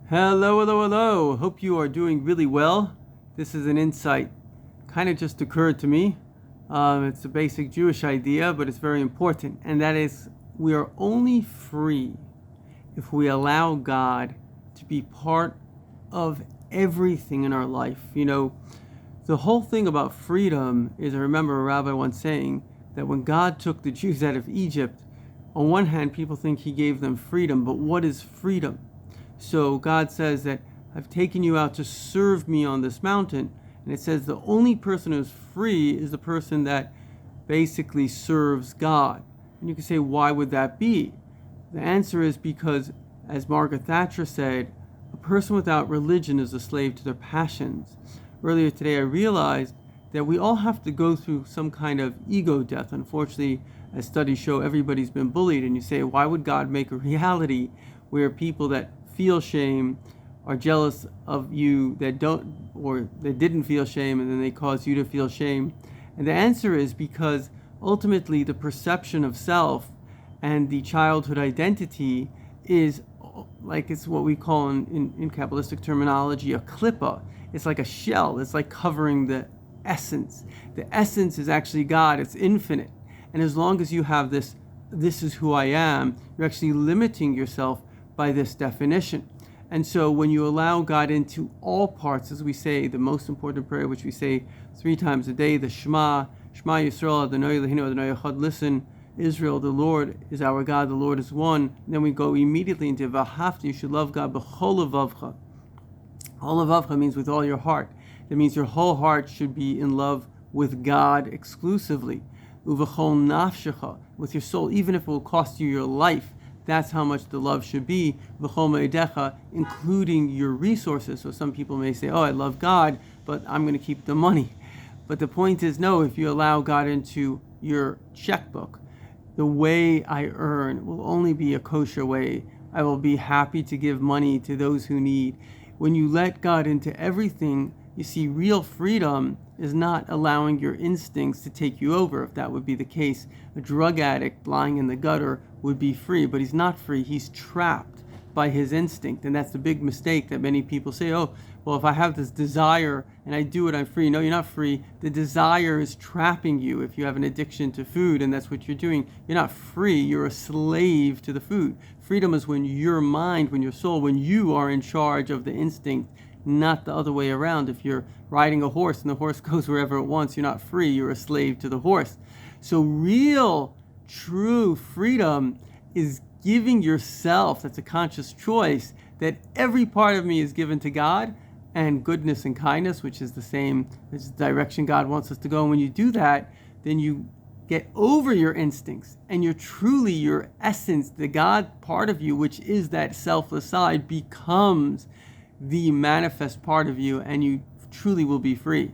Hello, hello, hello. Hope you are doing really well. This is an insight kind of just occurred to me. It's a basic Jewish idea, but it's very important. And that is, we are only free if we allow God to be part of everything in our life. The whole thing about freedom is, I remember a rabbi once saying that when God took the Jews out of Egypt, on one hand, people think he gave them freedom, but what is freedom? So God says that I've taken you out to serve me on this mountain. And it says the only person who's free is the person that basically serves God. And you can say, why would that be? The answer is because, as Margaret Thatcher said, a person without religion is a slave to their passions. Earlier today, I realized that we all have to go through some kind of ego death. Unfortunately, as studies show, everybody's been bullied. And you say, why would God make a reality where people that feel shame are jealous of you that don't, or that didn't feel shame, and then they cause you to feel shame? And the answer is because ultimately the perception of self and the childhood identity is like, it's what we call in Kabbalistic terminology a klippa. It's like a shell. It's like covering the essence. The essence is actually God. It's infinite. And as long as you have this is who I am, you're actually limiting yourself by this definition. And so when you allow God into all parts, as we say, the most important prayer, which we say 3 times a day, the Shema Yisrael, Adonai Eloheinu, Adonai Echad, listen, Israel, the Lord is our God, the Lord is one. And then we go immediately into V'ahavta, you should love God, b'chol levavcha. All levavcha means with all your heart. That means your whole heart should be in love with God exclusively. Uv'chol nafshecha, with your soul, even if it will cost you your life. That's how much the love should be, v'chol me'edecha, including your resources. So some people may say, oh, I love God, but I'm going to keep the money. But the point is, no, if you allow God into your checkbook, the way I earn will only be a kosher way. I will be happy to give money to those who need. When you let God into everything, you see, real freedom is not allowing your instincts to take you over. If that would be the case, a drug addict lying in the gutter would be free, but he's not free. He's trapped by his instinct. And that's the big mistake that many people say, oh, well, if I have this desire and I do it, I'm free. No, you're not free. The desire is trapping you. If you have an addiction to food and that's what you're doing, you're not free. You're a slave to the food. Freedom is when your mind, when your soul, when you are in charge of the instinct, not the other way around. If you're riding a horse and the horse goes wherever it wants, you're not free. You're a slave to the horse. So real, true freedom is giving yourself, that's a conscious choice, that every part of me is given to God, and goodness and kindness, which is the same as the direction God wants us to go. And when you do that, then you get over your instincts, and you're truly, your essence, the God part of you, which is that selfless side, becomes the manifest part of you, and you truly will be free.